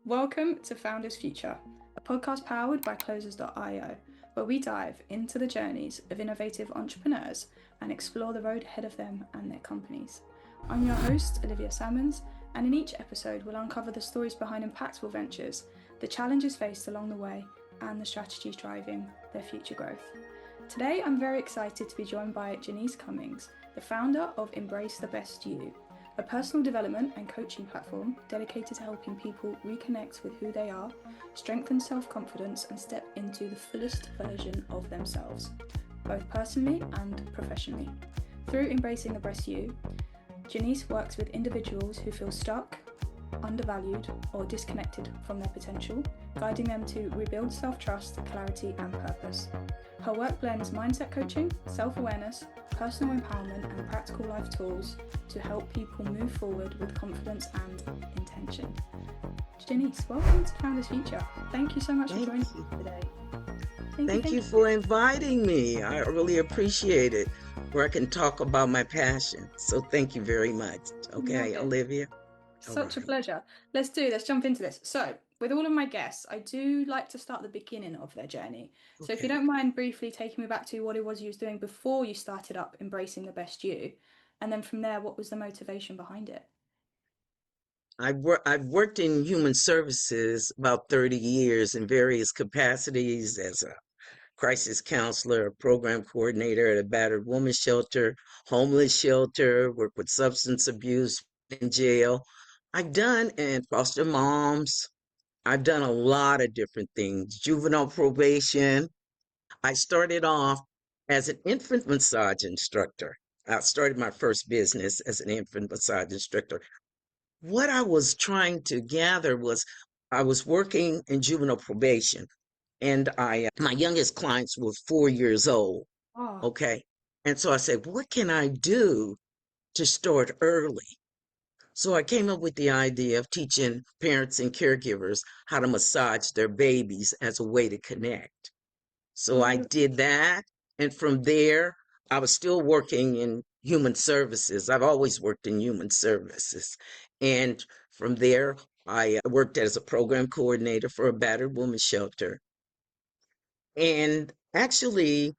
Welcome to Founders Future, a podcast powered by closers.io, where we dive into the journeys of innovative entrepreneurs and explore the road ahead of them and their companies. I'm your host, Olivia Salmons, and in each episode we'll uncover the stories behind impactful ventures, the challenges faced along the way, and the strategies driving their future growth. Today I'm very excited to be joined by Janice Cummings, the founder of Embrace the Best You, a personal development and coaching platform dedicated to helping people reconnect with who they are, strengthen self-confidence, and step into the fullest version of themselves, both personally and professionally. Through Embracing the Best You, Janice works with individuals who feel stuck, undervalued, or disconnected from their potential, guiding them to rebuild self-trust, clarity, and purpose. Her work blends mindset coaching, self-awareness, personal empowerment, and practical life tools to help people move forward with confidence and intention. Janice, welcome to Founders Future. Thank you so much for joining me today. Thank you for inviting me. I really appreciate it, where I can talk about my passion. So thank you very much. Okay, Olivia. Such a pleasure. Let's jump into this. So, with all of my guests, I do like to start the beginning of their journey. So if you don't mind briefly taking me back to what it was you was doing before you started up Embracing the Best You, and then from there, what was the motivation behind it? I've worked in human services about 30 years in various capacities as a crisis counselor, a program coordinator at a battered women's shelter, homeless shelter, worked with substance abuse in jail. I've done and foster moms. I've done a lot of different things, juvenile probation. I started off as an infant massage instructor. I started my first business as an infant massage instructor. What I was trying to gather was I was working in juvenile probation, and my youngest clients were 4 years old. Oh, Okay. And so I said, what can I do to start early? So I came up with the idea of teaching parents and caregivers how to massage their babies as a way to connect. So I did that. And from there, I was still working in human services. I've always worked in human services. And from there, I worked as a program coordinator for a battered women's shelter. And actually,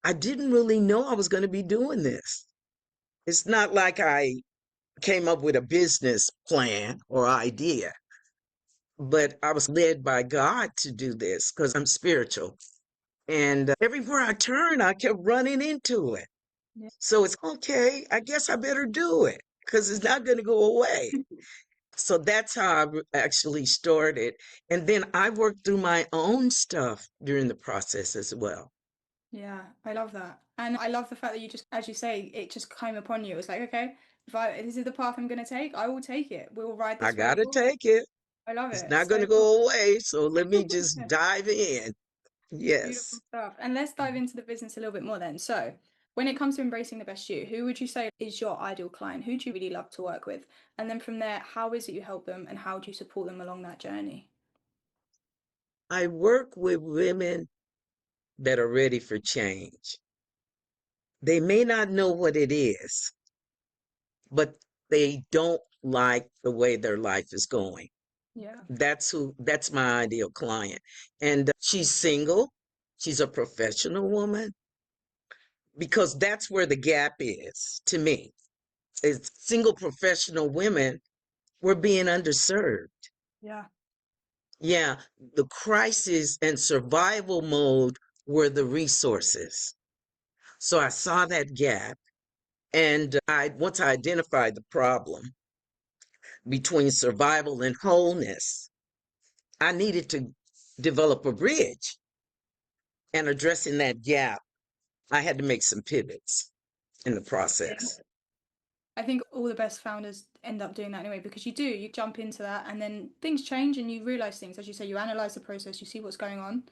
I didn't really know I was going to be doing this. It's not like I came up with a business plan or idea, but I was led by God to do this because I'm spiritual. And everywhere I turned, I kept running into it. yeah. So it's okay. I guess I better do it because it's not going to go away. So that's how I actually started. And then I worked through my own stuff during the process as well. Yeah, I love that. And I love the fact that you just, as you say, it just came upon you. It was like, okay, if this is the path I'm going to take, I will take it. We'll ride I this got wave. to take it. I love It's it. not So going to cool. go away. So let me just dive in. Beautiful Yes. stuff. And let's dive into the business a little bit more then. So, when it comes to embracing the best you, who would you say is your ideal client? Who do you really love to work with? And then from there, how is it you help them and how do you support them along that journey? I work with women that are ready for change. They may not know what it is, but they don't like the way their life is going. Yeah. That's my ideal client. And she's single. She's a professional woman because that's where the gap is to me. Is single professional women were being underserved. Yeah. Yeah, the crisis and survival mode were the resources. So I saw that gap. And once I identified the problem between survival and wholeness, I needed to develop a bridge. And addressing that gap, I had to make some pivots in the process. I think all the best founders end up doing that anyway because you jump into that and then things change and you realize things. As you say, you analyze the process, you see what's going on,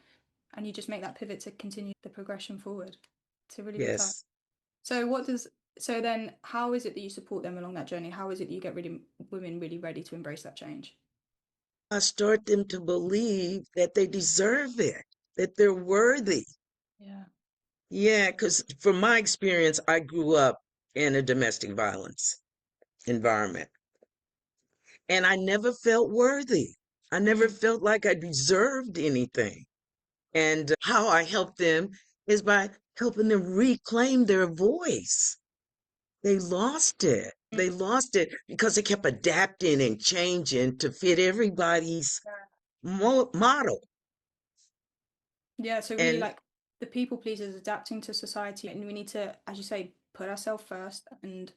and you just make that pivot to continue the progression forward. It's a really good time. Yes. So so then how is it that you support them along that journey? How is it that you get women really ready to embrace that change? I start them to believe that they deserve it, that they're worthy. Yeah. Yeah, because from my experience, I grew up in a domestic violence environment and I never felt worthy. I never Mm. felt like I deserved anything. And how I help them is by helping them reclaim their voice. They lost it. Mm. They lost it because they kept adapting and changing to fit everybody's model. Yeah, so really And like the people pleasers adapting to society, and we need to, as you say, put ourselves first and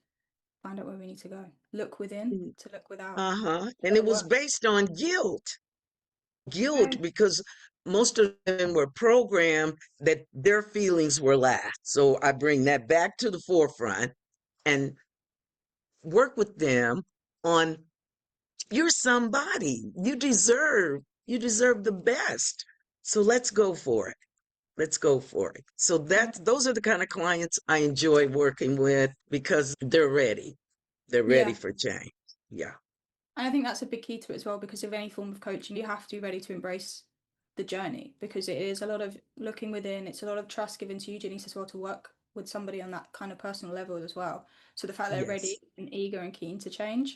find out where we need to go. Look within to look without. uh-huh. Does And it that was work? based on guilt. Okay. Guilt because most of them were programmed that their feelings were last. So I bring that back to the forefront and work with them on you're somebody. You deserve the best. So let's go for it. Let's go for it. So those are the kind of clients I enjoy working with because they're ready. They're ready Yeah. for change. Yeah. And I think that's a big key to it as well, because of any form of coaching, you have to be ready to embrace the journey, because it is a lot of looking within, it's a lot of trust given to you, Janice, as well, to work with somebody on that kind of personal level as well. So the fact they're ready Yes. and eager and keen to change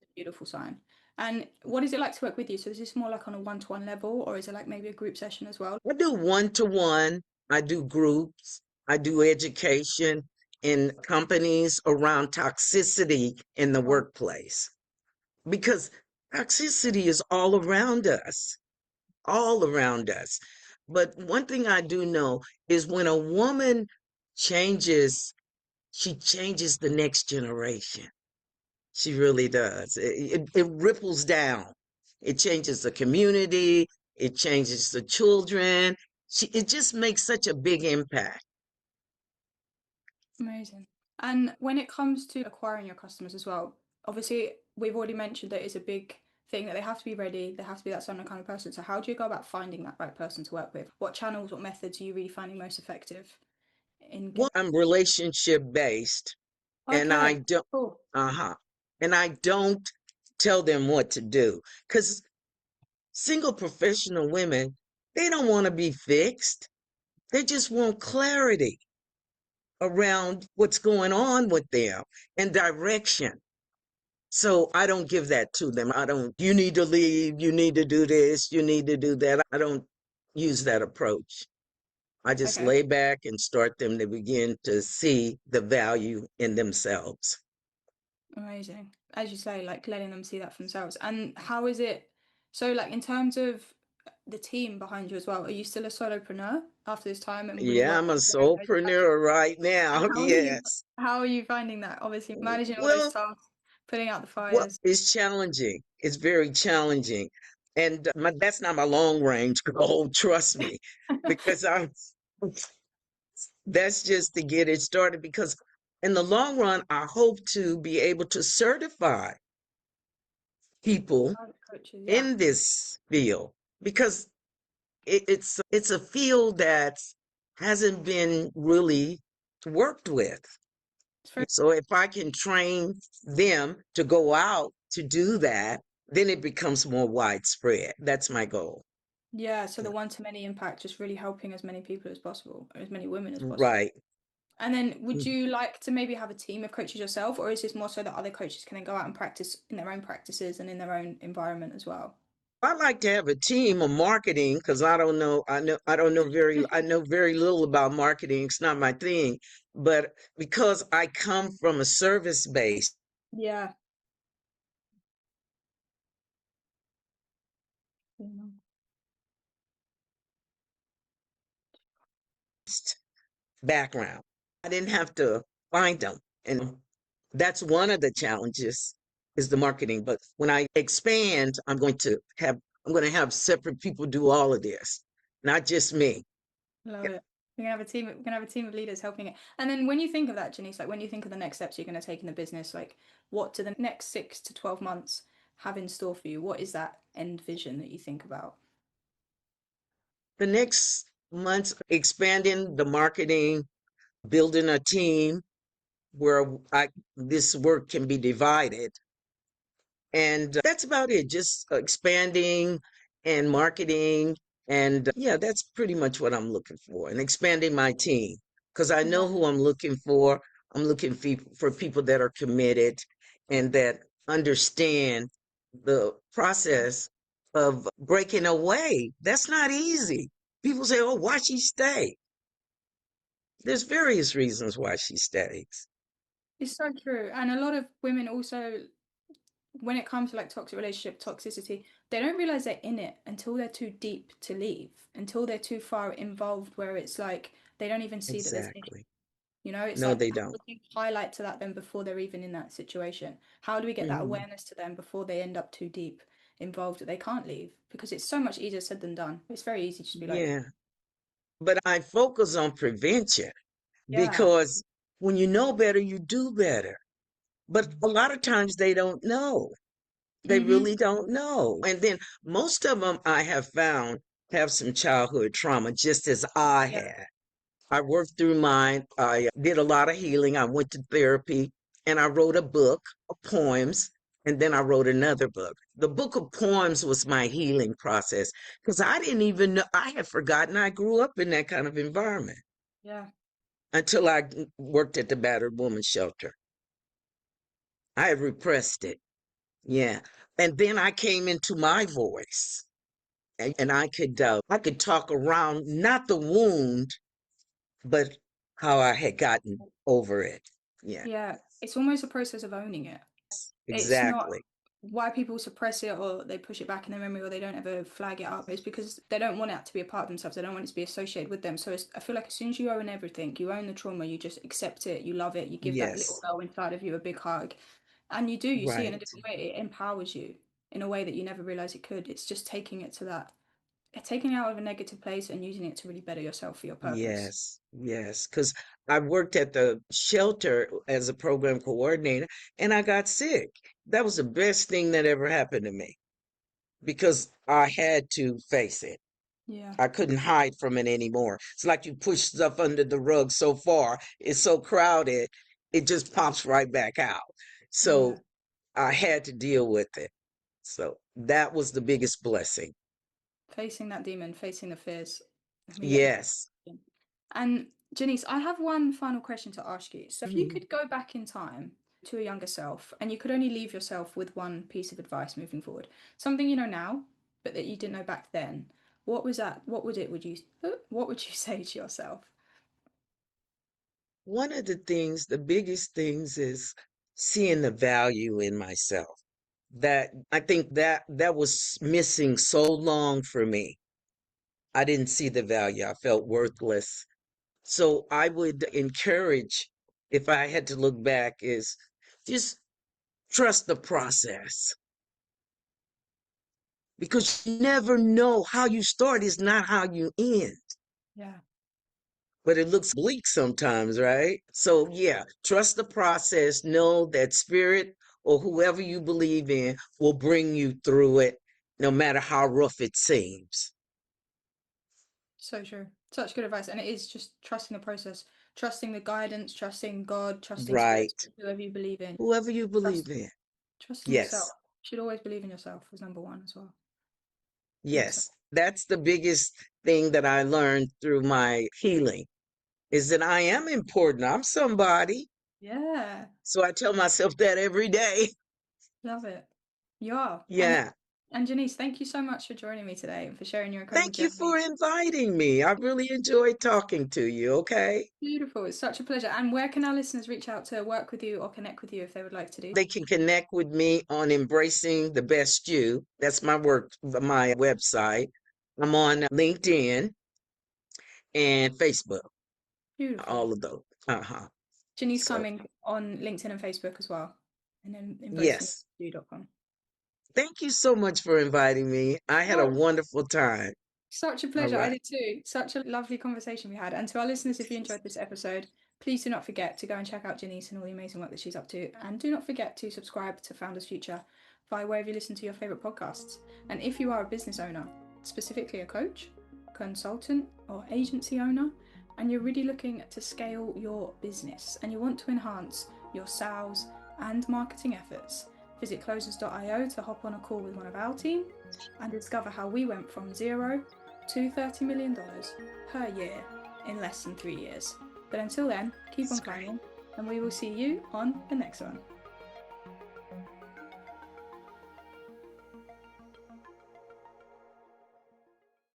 is a beautiful sign. And what is it like to work with you? So is this more like on a one-to-one level, or is it like maybe a group session as well? I do one to one. I do groups. I do education in companies around toxicity in the Wow. workplace because toxicity is all around us. But one thing I do know is when a woman changes, she changes the next generation. She really does. It ripples down. It changes the community. It changes the children. It just makes such a big impact. Amazing. And when it comes to acquiring your customers as well, obviously we've already mentioned that it's a big thing that they have to be ready, they have to be that certain kind of person. So how do you go about finding that right person to work with? What channels, what methods are you really finding most effective in Well, getting? I'm relationship based and I Okay, don't, cool. uh-huh. And I don't tell them what to do because single professional women, they don't want to be fixed. They just want clarity around what's going on with them and direction. So I don't give that to them. I don't, you need to leave, you need to do this, you need to do that. I don't use that approach. I just Okay, lay back and start them to begin to see the value in themselves. amazing. As you say, like letting them see that for themselves. And how is it? So, like in terms of the team behind you as well, are you still a solopreneur after this time? And will you Yeah, work I'm a with your own coach? soulpreneur right now. How are you Yes. how are you finding that? Obviously managing all those Well, tasks, putting out the well, fires. it's challenging. It's very challenging. And that's not my long range goal, trust me, because that's just to get it started because in the long run, I hope to be able to certify people Private coaches, yeah. in this field because it's a field that hasn't been really worked with. It's very, So if I can train them to go out to do that, then it becomes more widespread. That's my goal. yeah, so the one to many impact, just really helping as many people as possible, or as many women as possible. Right. And then would you like to maybe have a team of coaches yourself, or is this more so that other coaches can then go out and practice in their own practices and in their own environment as well? I like to have a team of marketing because I know very little about marketing. It's not my thing. But because I come from a service based Yeah. Mhm. background, I didn't have to find them. And that's one of the challenges is the marketing. But when I expand, I'm going to have separate people do all of this, not just me. Love it. We're gonna have a team. We're gonna have a team of leaders helping it. And then when you think of that, Janice, like when you think of the next steps you're gonna take in the business, like what do the next 6 to 12 months have in store for you? What is that end vision that you think about? The next months, expanding the marketing, building a team where this work can be divided. And that's about it. Just expanding and marketing. And yeah, that's pretty much what I'm looking for. And expanding my team because I know Love who I'm looking for. I'm looking for people that are committed and that understand the it. process of breaking away. That's not easy. People say, oh, why she stay? There's various reasons why she stays. It's so true. And a lot of women also, when it comes to like toxic relationship toxicity, they don't realize they're in it until they're too deep to leave, until they're too far involved where it's like they don't even see that there's an issue. Exactly. You know, it's No, like they how don't. do you highlight to that then before they're even in that situation? How do we get that Hmm. awareness to them before they end up too deep involved that they can't leave? Because it's so much easier said than done. It's very easy to just be like, Yeah. But I focus on prevention yeah, because when you know better, you do better. But a lot of times they don't know. They mm-hmm, really don't know. And then most of them I have found have some childhood trauma, just as I yeah, had. I worked through mine. I did a lot of healing. I went to therapy and I wrote a book of poems. And then I wrote another book. The book of poems was my healing process because I didn't even know, I had forgotten I grew up in that kind of environment yeah, until I worked at the battered woman shelter. I had repressed it. Yeah. And then I came into my voice and I could talk around not the wound, but how I had gotten over it. Yeah. yeah. It's almost a process of owning it. It's not Exactly. why people suppress it or they push it back in their memory or they don't ever flag it up. It's because they don't want it to be a part of themselves. They don't want it to be associated with them. So I feel like as soon as you own everything, you own the trauma, you just accept it, you love it, you give that little Yes. girl inside of you a big hug. And you see it in a Right. different way. It empowers you in a way that you never realized it could. It's just taking it to that, taking it out of a negative place and using it to really better yourself for your purpose. Yes. Yes. Because I worked at the shelter as a program coordinator and I got sick. That was the best thing that ever happened to me because I had to face it. Yeah, I couldn't hide from it anymore. It's like you push stuff under the rug so far, it's so crowded, it just pops right back out. yeah. So I had to deal with it. So that was the biggest blessing. Facing that demon, facing the fears. And we get Yes. the And Janice, I have one final question to ask you. So if you Mhm. could go back in time to a younger self and you could only leave yourself with one piece of advice moving forward, something you know now, but that you didn't know back then, what was that? What would you say to yourself? One of the things, the biggest things is seeing the value in myself. That I think that was missing so long for me. I didn't see the value. I felt worthless. So I would encourage, if I had to look back, is just trust the process because you never know how you start is not how you end. Yeah, But it looks bleak sometimes, right? So yeah, trust the process. Know that spirit or whoever you believe in will bring you through it, no matter how rough it seems. so true. Such good advice. And it is just trusting the process, trusting the guidance, trusting God, trusting spirits, Right. whoever you believe in. Whoever you believe Trust, in. trusting yourself. Yes. You should always believe in yourself as number one as well. Big stuff. Yes. That's the biggest thing that I learned through my healing is that I am important. I'm somebody. Yeah. So I tell myself that every day. Love it. You are. Yeah. And Janice, thank you so much for joining me today and for sharing your incredible Thank you journey. for inviting me. I really enjoyed talking to you. Okay. Beautiful. It's such a pleasure. And where can our listeners reach out to work with you or connect with you if they would like to do? They can connect with me on Embracing the Best You. That's my website. I'm on LinkedIn and Facebook, Beautiful. all of those. Uh-huh. Janice So, Cummings on LinkedIn and Facebook as well. And then yes. embracingthebest.com. Thank you so much for inviting me. I had a Oh, wonderful time. such a All pleasure. I right. did too. Such a lovely conversation we had. And to our listeners, if you enjoyed this episode, please do not forget to go and check out Janice and all the amazing work that she's up to. And do not forget to subscribe to Founders Future via wherever you listen to your favorite podcasts. And if you are a business owner, specifically a coach, consultant, or agency owner, and you're really looking to scale your business and you want to enhance your sales and marketing efforts, visit closers.io to hop on a call with one of our team and discover how we went from zero to $30 million per year in less than 3 years. But until then, keep on That's great. climbing, and we will see you on the next one.